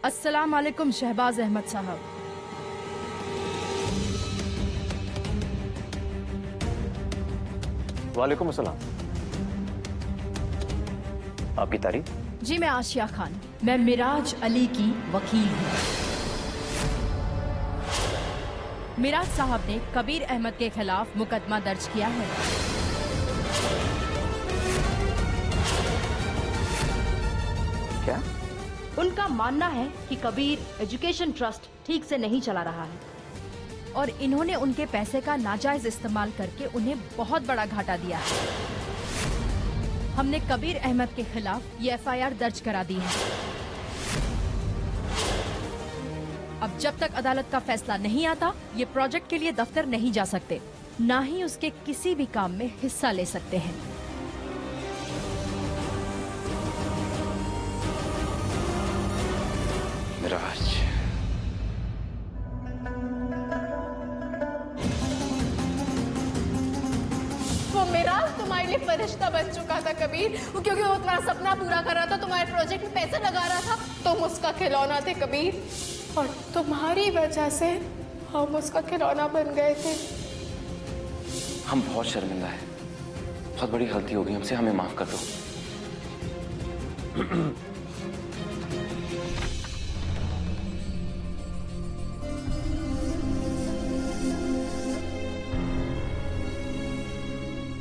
अस्सलाम वालेकुम शहबाज अहमद साहब। वालेकुम अस्सलाम। आपकी तारीफ? जी मैं आशिया खान, मैं मिराज अली की वकील हूँ। मिराज साहब ने कबीर अहमद के खिलाफ मुकदमा दर्ज किया है। क्या? उनका मानना है कि कबीर एजुकेशन ट्रस्ट ठीक से नहीं चला रहा है और इन्होंने उनके पैसे का नाजायज इस्तेमाल करके उन्हें बहुत बड़ा घाटा दिया है। हमने कबीर अहमद के खिलाफ ये एफआईआर दर्ज करा दी है। अब जब तक अदालत का फैसला नहीं आता, ये प्रोजेक्ट के लिए दफ्तर नहीं जा सकते, ना ही उसके किसी भी काम में हिस्सा ले सकते हैं। मिराज, वो मिराज तुम्हारे लिए फरिश्ता बन चुका था कबीर, क्योंकि वो तुम्हारा सपना पूरा कर रहा था, तुम्हारे प्रोजेक्ट में पैसे लगा रहा था। तुम उसका खिलौना थे कबीर, और तुम्हारी वजह से हम उसका खिलौना बन गए थे। हम बहुत शर्मिंदा हैं। बहुत बड़ी गलती हो गई हमसे, हमें माफ कर दो।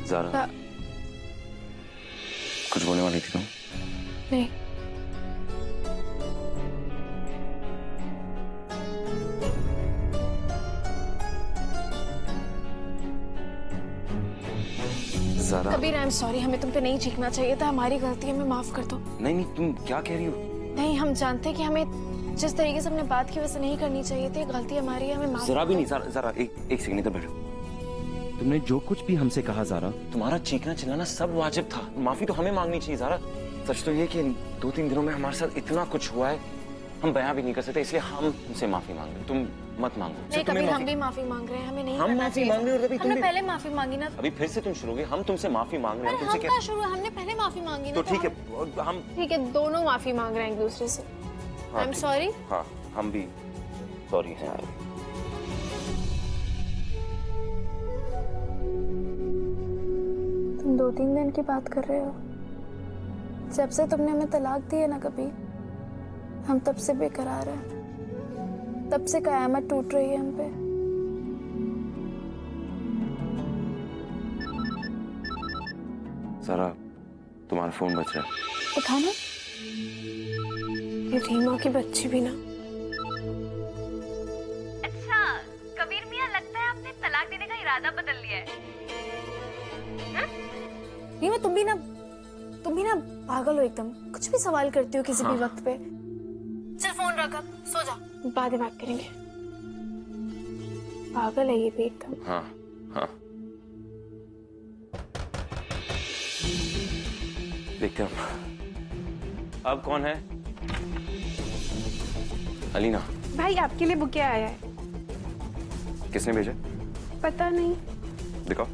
ज़ारा, कुछ बोलने वाली थी तुम? नहीं, Zara, Kabir I am sorry, हमें तुम पे नहीं चीखना चाहिए था, हमारी गलती है, हमें माफ कर दो। नहीं नहीं, तुम क्या कह रही हो? नहीं, हम जानते हैं कि हमें जिस तरीके से हमने बात की वैसे नहीं करनी चाहिए थी, गलती हमारी है, हमें माफ जरा कर भी दो। नहीं। ज़रा एक सेकंड इधर बैठो। तुमने जो कुछ भी हमसे कहा ज़ारा, तुम्हारा चीखना चिल्लाना सब वाजिब था। माफी तो हमें मांगनी चाहिए ज़ारा। सच तो ये कि 2-3 दिनों में हमारे साथ इतना कुछ हुआ है, हम बयां भी नहीं कर सकते, इसलिए हम तुमसे माफी मांग रहे हैं। तुम मत मांगो। नहीं कबीर, हम भी माफी मांग रहे हैं, हमें नहीं हम करना माफी चाहिए मांग रहे हैं और अभी हमने तुम भी- पहले माफी मांगी ना। अभी फिर से तुम शुरू हो गए। हम तुमसे माफी मांग रहे हैं। अरे तुमसे हम क्या? कहाँ शुरू, हमने पहले माफी मांगी ना। तो ठीक है, हम ठीक है, दोनों माफी मांग रहे हैं एक दूसरे से। आई एम ठीक। सॉरी। हाँ, हम भी सॉरी हैं। तुम 2-3 दिन की बात कर रहे हो? जब से तुमने हमें तलाक दी है ना कबीर, हम तब से बेकरार हैं, तब से कयामत टूट रही है हम पे। ज़ारा, तुम्हारा फोन बज रहा है। उठाना। ये रीमा की बच्ची भी ना। अच्छा, कबीर मियां, लगता है आपने तलाक देने का इरादा बदल लिया है। रीमा, तुम भी ना पागल हो एकदम, कुछ भी सवाल करती हो किसी भी वक्त पे। चल फोन रख, अब सो जा, बाद में बात करेंगे। पागल है ये भी एकदम। हाँ हाँ, देखते हम। अब कौन है? अलीना। भाई आपके लिए बुके आया है। किसने भेजा? पता नहीं। दिखाओ।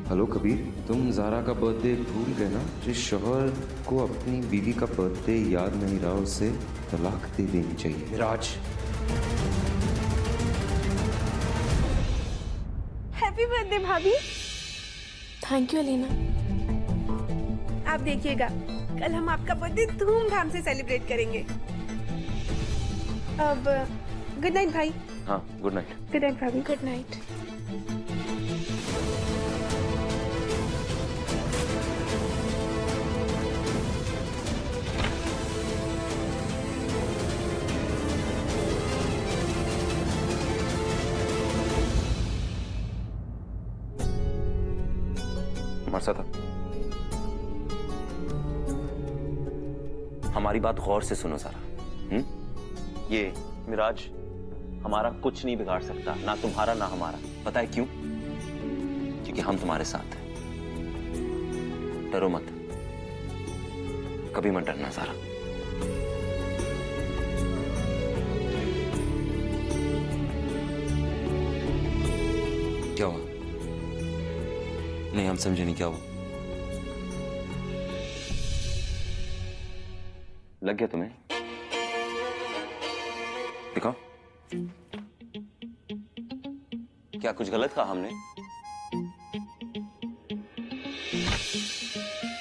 हेलो कबीर, तुम ज़ारा का बर्थडे भूल गए ना? जिस शौहर को अपनी बीवी का बर्थडे याद नहीं रहा, उसे तलाक दे देनी चाहिए। मिराज, हैप्पी बर्थडे भाभी। Thank you Alina. आप देखिएगा, कल हम आपका बर्थडे धूमधाम से सेलिब्रेट करेंगे। अब गुड नाइट भाई। हाँ, गुड नाइट। गुड नाइट भाभी। Good night. हमारे साथ हमारी बात गौर से सुनो ज़रा। ये मिराज हमारा कुछ नहीं बिगाड़ सकता, ना तुम्हारा ना हमारा। पता है क्यों? क्योंकि हम तुम्हारे साथ हैं। डरो मत, कभी मत डरना ज़ारा। नहीं, हम समझे नहीं, क्या हुआ? लग गया तुम्हें? दिखाओ। क्या कुछ गलत कहा हमने?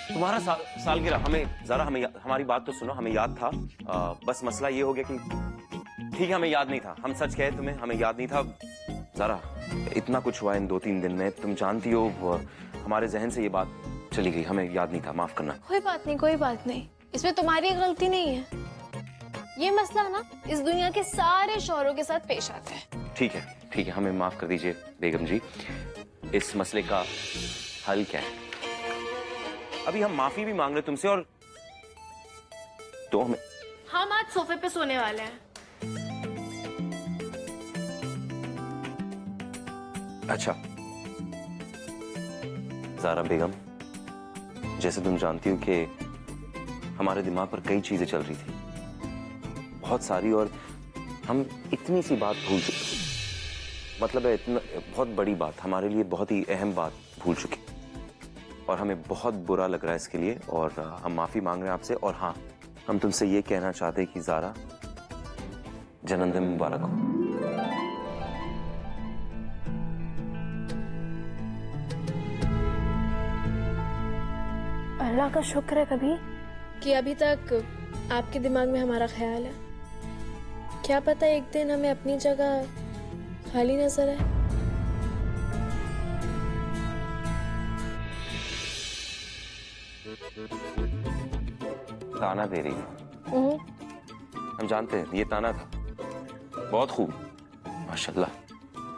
तुम्हारा सालगिरह हमारी बात तो सुनो, हमें याद था। बस मसला ये हो गया कि ठीक है, हमें याद नहीं था। हम सच कहे तुम्हें, हमें याद नहीं था। ज़ारा, इतना कुछ हुआ इन 2-3 दिन में, तुम जानती हो, हमारे जहन से ये बात चली गई, हमें याद नहीं था, माफ करना। कोई बात नहीं, कोई बात नहीं, इसमें तुम्हारी गलती नहीं है। ये मसला ना इस दुनिया के सारे शौहरों के साथ पेश आता है। ठीक है, ठीक है, हमें माफ कर दीजिए बेगम जी। इस मसले का हल क्या है? अभी हम माफी भी मांग रहे तुमसे, और तो हम आज सोफे पे सोने वाले हैं। अच्छा ज़ारा बेगम, जैसे तुम जानती हो कि हमारे दिमाग पर कई चीजें चल रही थी, बहुत सारी, और हम इतनी सी बात भूल चुके। मतलब है इतना बहुत बड़ी बात, हमारे लिए बहुत ही अहम बात भूल चुके, और हमें बहुत बुरा लग रहा है इसके लिए, और हम माफी मांग रहे हैं आपसे। और हाँ, हम तुमसे ये कहना चाहते हैं कि ज़ारा, जन्मदिन मुबारक हो। अल्लाह का शुक्र है कभी कि अभी तक आपके दिमाग में हमारा ख्याल है। क्या पता एक दिन हमें अपनी जगह खाली नजर आए। ताना दे रही है, हम जानते हैं ये ताना था। बहुत खूब, माशाल्लाह।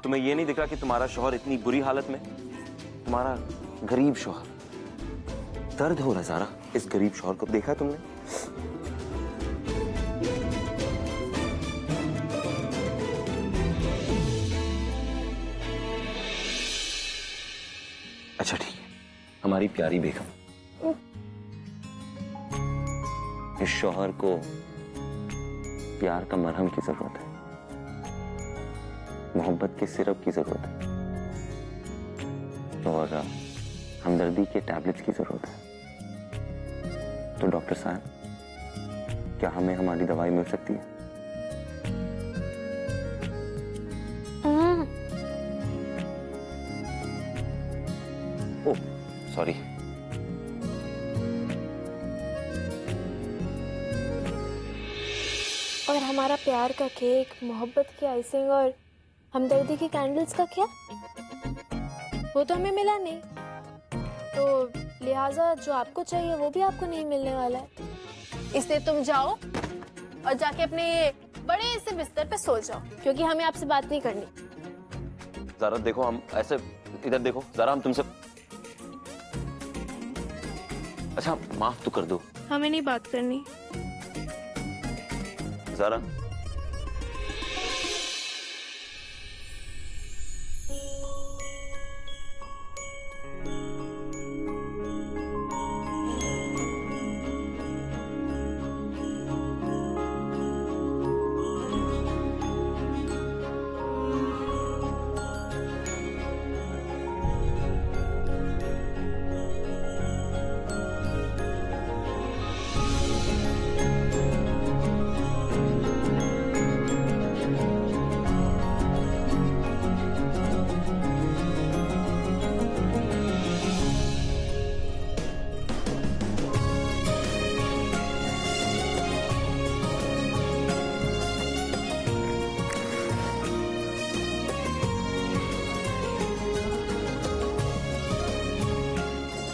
तुम्हें ये नहीं दिख रहा कि तुम्हारा शौहर इतनी बुरी हालत में, तुम्हारा गरीब शौहर, दर्द हो रहा है ज़ारा, इस गरीब शौहर को देखा तुमने? अच्छा ठीक है, हमारी प्यारी बेगम, इस शौहर को प्यार का मरहम की जरूरत है, मोहब्बत के सिरप की जरूरत है, और हमदर्दी के टैबलेट्स की जरूरत है। तो डॉक्टर साहब, क्या हमें हमारी दवाई मिल सकती है? Oh sorry. और हमारा प्यार का केक, मोहब्बत की आइसिंग और हमदर्दी की कैंडल्स का क्या? वो तो हमें मिला नहीं, तो लिहाजा जो आपको चाहिए वो भी आपको नहीं मिलने वाला है। इसलिए तुम जाओ और जाके अपने बड़े से बिस्तर पे सो जाओ, क्योंकि हमें आपसे बात नहीं करनी। ज़ारा देखो, हम ऐसे, इधर देखो ज़ारा, हम तुमसे, अच्छा माफ तो कर दो। हमें नहीं बात करनी। ज़ारा,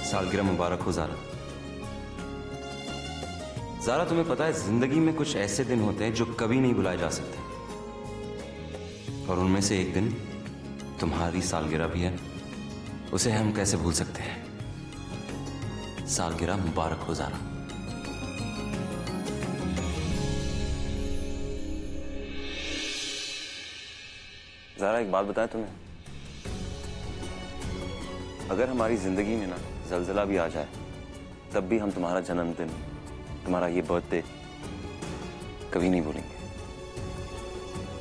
सालगिरह मुबारक हो ज़ारा। ज़ारा, तुम्हें पता है जिंदगी में कुछ ऐसे दिन होते हैं जो कभी नहीं भुलाए जा सकते, और उनमें से एक दिन तुम्हारी सालगिरह भी है। उसे हम कैसे भूल सकते हैं? सालगिरह मुबारक हो ज़ारा। ज़ारा एक बात बताएं तुम्हें, अगर हमारी जिंदगी में ना जलजला भी आ जाए, तब भी हम तुम्हारा जन्मदिन, तुम्हारा ये बर्थडे कभी नहीं भूलेंगे।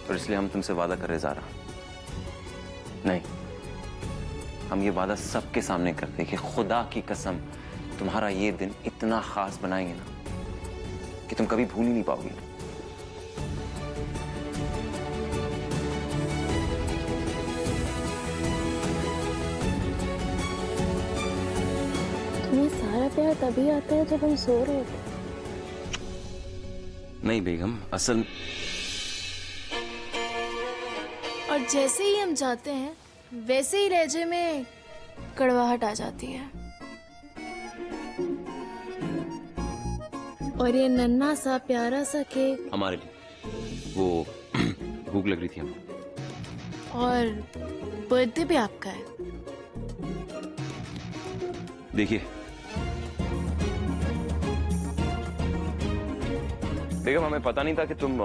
और इसलिए हम तुमसे वादा कर रहे ज़ारा, नहीं, हम ये वादा सबके सामने करते हैं कि खुदा की कसम तुम्हारा ये दिन इतना खास बनाएंगे ना कि तुम कभी भूल ही नहीं पाओगे। तुम्हें सारा प्यार तभी आता है जब हम सो रहे होते। नहीं बेगम, असल और जैसे ही हम जाते हैं वैसे ही लहजे में कड़वाहट आ जाती है। और ये नन्हा सा प्यारा सा केक हमारे लिए वो भूख लग रही थी हमको। और बर्थडे भी आपका है। देखिए बेगम, हमें पता नहीं था कि तुम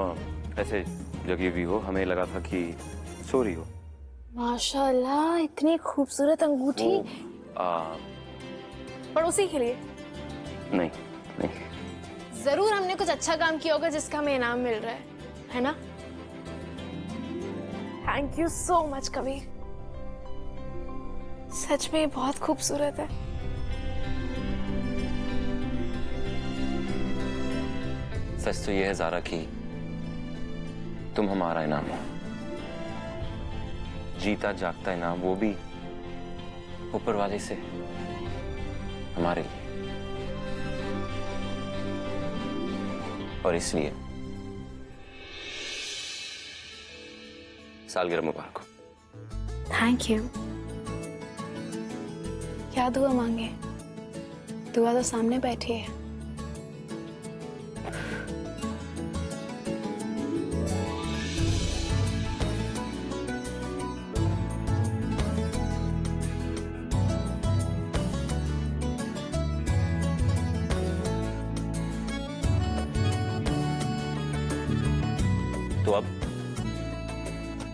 ऐसे जगी हुई हो। हमें लगा था कि सो रही हो। माशाल्लाह, इतनी खूबसूरत अंगूठी पड़ोसी के लिए। नहीं नहीं, जरूर हमने कुछ अच्छा काम किया होगा जिसका हमें इनाम मिल रहा है ना? Thank you so much Kabir, सच में बहुत खूबसूरत है। सच तो यह है ज़ारा कि तुम हमारा इनाम हो। जीता जागता इनाम, वो भी ऊपर वाले से हमारे लिए। और इसलिए सालगिरह मुबारक हो। Thank you. क्या दुआ मांगे? दुआ तो सामने बैठी है।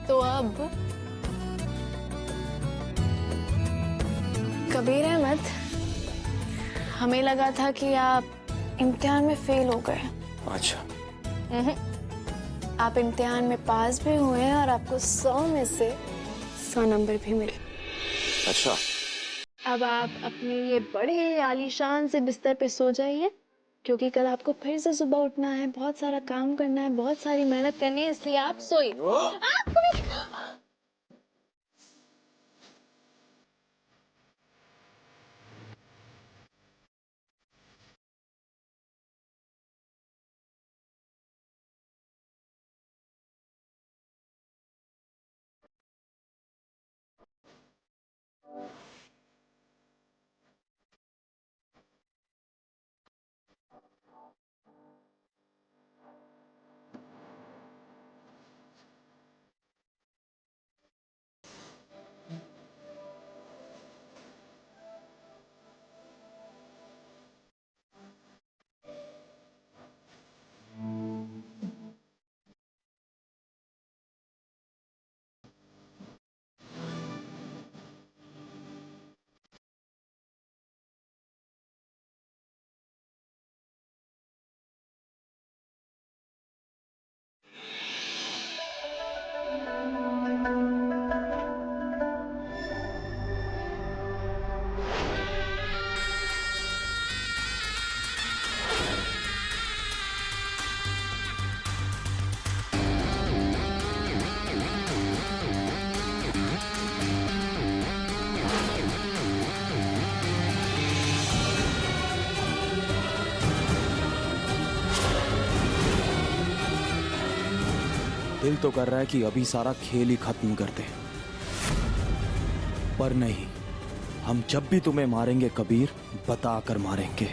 तो अब कबीर अहमद, हमें लगा था कि आप इम्तिहान में फेल हो गए। अच्छा, आप इम्तिहान में पास भी हुए हैं और आपको 100 में से 100 नंबर भी मिले। अच्छा। अब आप अपने ये बड़े आलीशान से बिस्तर पे सो जाइए, क्योंकि कल आपको फिर से सुबह उठना है, बहुत सारा काम करना है, बहुत सारी मेहनत करनी है, इसलिए आप सोइए। आपको भी दिल तो कर रहा है कि अभी सारा खेल ही खत्म कर दे, पर नहीं, हम जब भी तुम्हें मारेंगे कबीर, बता कर मारेंगे।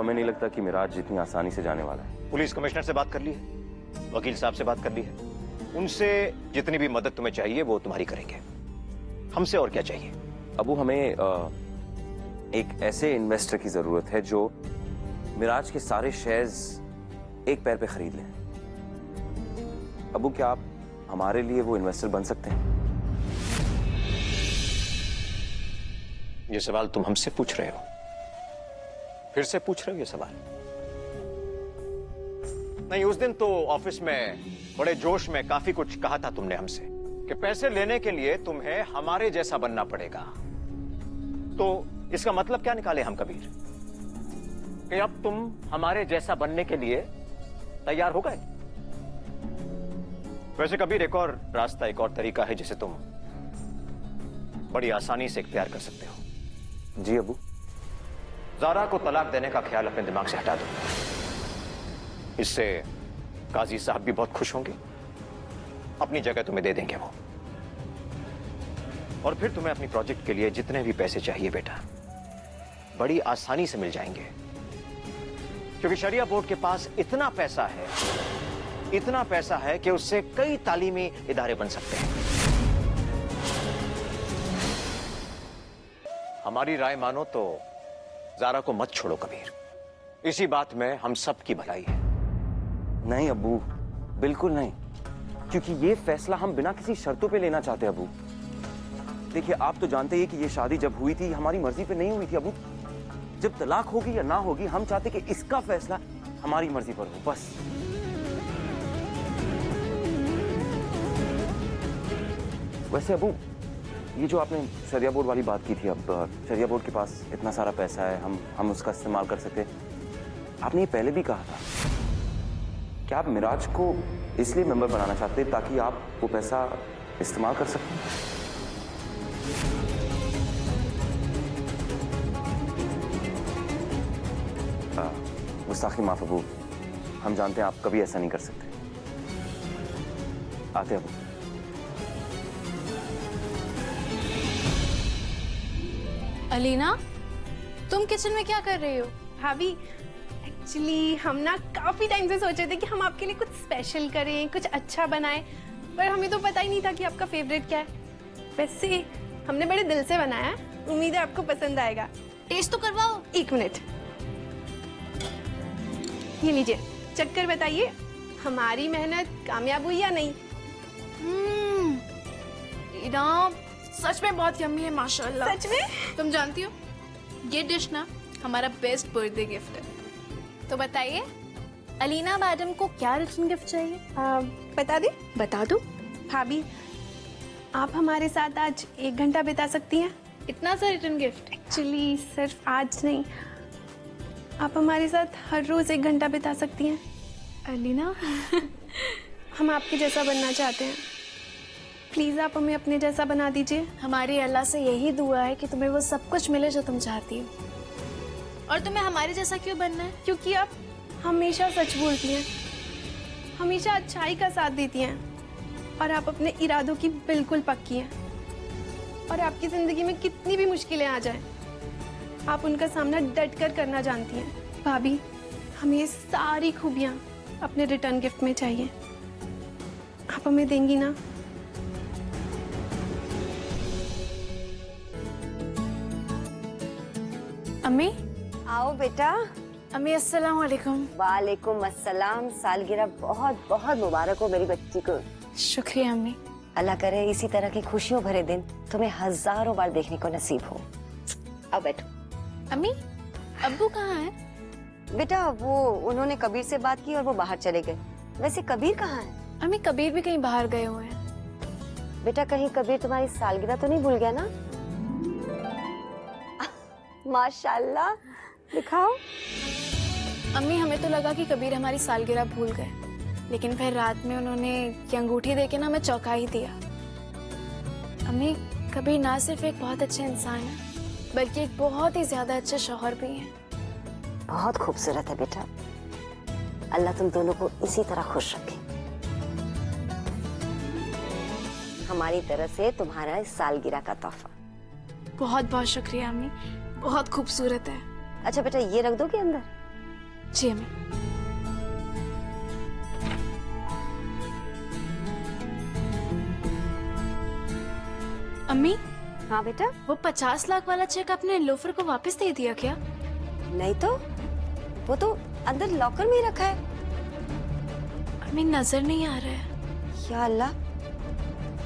हमें नहीं लगता कि मिराज जितनी आसानी से जाने वाला है। पुलिस कमिश्नर से बात कर ली है, वकील साहब से बात कर ली है, उनसे जितनी भी मदद तुम्हें चाहिए वो तुम्हारी करेंगे। हमसे और क्या चाहिए? अबू हमें एक ऐसे इन्वेस्टर की जरूरत है जो मिराज के सारे शेयर्स एक पैर पे खरीद लें। अबू क्या आप हमारे लिए वो इन्वेस्टर बन सकते हैं? ये सवाल तुम हमसे पूछ रहे हो? फिर से पूछ रहे हो ये सवाल? नहीं, उस दिन तो ऑफिस में बड़े जोश में काफी कुछ कहा था तुमने हमसे कि पैसे लेने के लिए तुम्हें हमारे जैसा बनना पड़ेगा। तो इसका मतलब क्या निकाले हम कबीर? कि अब तुम हमारे जैसा बनने के लिए तैयार हो गए? वैसे कबीर एक और रास्ता, एक और तरीका है जिसे तुम बड़ी आसानी से इख्तियार कर सकते हो। जी अबू। ज़ारा को तलाक देने का ख्याल अपने दिमाग से हटा दो। इससे काजी साहब भी बहुत खुश होंगे, अपनी जगह तुम्हें दे देंगे वो। और फिर तुम्हें अपनी प्रोजेक्ट के लिए जितने भी पैसे चाहिए बेटा, बड़ी आसानी से मिल जाएंगे, क्योंकि शरिया बोर्ड के पास इतना पैसा है कि उससे कई तालीमी इदारे बन सकते हैं। हमारी राय मानो तो ज़ारा को मत छोड़ो कबीर, इसी बात में हम सब की भलाई है। नहीं अबू, बिल्कुल नहीं, क्योंकि ये फैसला हम बिना किसी शर्तों पे लेना चाहते अबू। देखिए आप तो जानते ही कि ये शादी जब हुई थी हमारी मर्जी पे नहीं हुई थी अबू। जब तलाक होगी या ना होगी हम चाहते कि इसका फैसला हमारी मर्जी पर हो, बस। वैसे अबू ये जो आपने शरिया बोर्ड वाली बात की थी, अब शरिया बोर्ड के पास इतना सारा पैसा है, हम उसका इस्तेमाल कर सकते। आपने ये पहले भी कहा था कि आप मिराज को इसलिए मेंबर बनाना चाहते ताकि आप वो पैसा इस्तेमाल कर सकें। गुस्ताखी माफ अबू, हम जानते हैं आप कभी ऐसा नहीं कर सकते। आते अबू। अलीना, तुम किचन में क्या कर रही हो? भाभी एक्चुअली हम ना काफी टाइम से सोच रहे थे कि हम आपके लिए कुछ स्पेशल करें, कुछ अच्छा बनाएं, पर हमें तो पता ही नहीं था कि आपका फेवरेट क्या है। वैसे हमने बड़े दिल से बनाया है, उम्मीद है आपको पसंद आएगा। टेस्ट तो करवाओ। 1 मिनट, ये लीजिए, चक्कर बताइए हमारी मेहनत कामयाब हुई या नहीं। लीना, सच में बहुत यम्मी है माशाल्लाह। सच में? तुम जानती हो ये डिश ना हमारा बेस्ट बर्थडे गिफ्ट है। तो बताइए अलीना मैडम को क्या रिटर्न गिफ्ट चाहिए? बता दे। बता दो। भाभी आप हमारे साथ आज 1 घंटा बिता सकती हैं? इतना सा रिटर्न गिफ्ट? एक्चुअली सिर्फ आज नहीं, आप हमारे साथ हर रोज 1 घंटा बिता सकती हैं। अलीना हम आपके जैसा बनना चाहते हैं, प्लीज आप हमें अपने जैसा बना दीजिए। हमारी अल्लाह से यही दुआ है कि तुम्हें वो सब कुछ मिले जो तुम चाहती हो। और तुम्हें हमारे जैसा क्यों बनना है? क्योंकि आप हमेशा सच बोलती हैं, हमेशा अच्छाई का साथ देती हैं, और आप अपने इरादों की बिल्कुल पक्की हैं। और आपकी जिंदगी में कितनी भी मुश्किलें आ जाएं, आप उनका सामना डट कर करना जानती हैं। भाभी हमें ये सारी खूबियां अपने रिटर्न गिफ्ट में चाहिए, आप हमें देंगी ना? अम्मी। आओ बेटा। अम्मी अस्सलाम वालेकुम। वालेकुम अस्सलाम। सालगिरह बहुत बहुत मुबारक हो मेरी बच्ची को। शुक्रिया अम्मी। अल्लाह करे इसी तरह की खुशियों भरे दिन तुम्हें हजारों बार देखने को नसीब हो। आओ बैठो। अम्मी अब्बू कहाँ है? बेटा वो उन्होंने कबीर से बात की और वो बाहर चले गए। वैसे कबीर कहाँ है? अम्मी कबीर भी कहीं बाहर गए हुए हैं। बेटा कहीं कबीर तुम्हारी सालगिरह तो नहीं भूल गया ना? माशाल्लाह, दिखाओ। अम्मी हमें तो लगा कि कबीर हमारी सालगिरह भूल गए, लेकिन फिर रात में उन्होंने ये अंगूठी देके ना हमें चौंका ही दिया। अम्मी कबीर ना सिर्फ एक बहुत अच्छे इंसान है, बल्कि एक बहुत ही ज्यादा अच्छे शौहर भी हैं। बहुत खूबसूरत है बेटा, अल्लाह तुम दोनों को इसी तरह खुश रखे। हमारी तरफ से तुम्हारा इस सालगिरह का तोहफा। बहुत बहुत शुक्रिया अम्मी, बहुत खूबसूरत है। अच्छा बेटा ये रख दोगे अंदर? जी अम्मी। अम्मी, हाँ बेटा। वो 50 लाख वाला चेक आपने लोफर को वापस दे दिया क्या? नहीं तो वो तो अंदर लॉकर में ही रखा है। अम्मी नजर नहीं आ रहा है। या अल्लाह,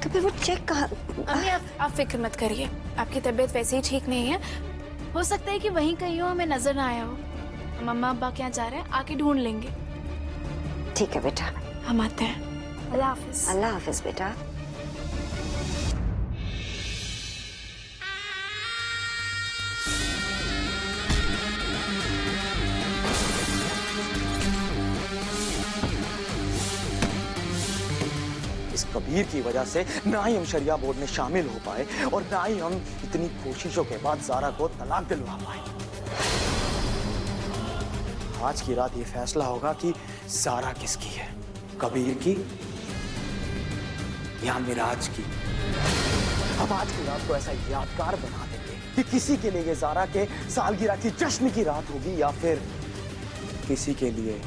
कभी वो चेक कहाँ? अम्मी आप फिक्र मत करिए, आपकी तबीयत वैसे ही ठीक नहीं है। हो सकता है कि वहीं कहीं हो, हमें नजर ना आया हो। हम अम्मा अब्बा क्या जा रहे हैं, आके ढूंढ लेंगे। ठीक है बेटा, हम आते हैं। अल्लाह हाफिज। अल्लाह हाफिज बेटा। इस कबीर की वजह से ना ही हम शरिया बोर्ड में शामिल हो पाए और ना ही हम इतनी कोशिशों के बाद ज़ारा को तलाक दिलवा पाए। आज की रात ये फैसला होगा कि ज़ारा किसकी है, कबीर की या मिराज की। अब आज की रात को ऐसा यादगार बना देंगे कि किसी के लिए ये ज़ारा के सालगिरह की जश्न की रात होगी या फिर किसी के लिए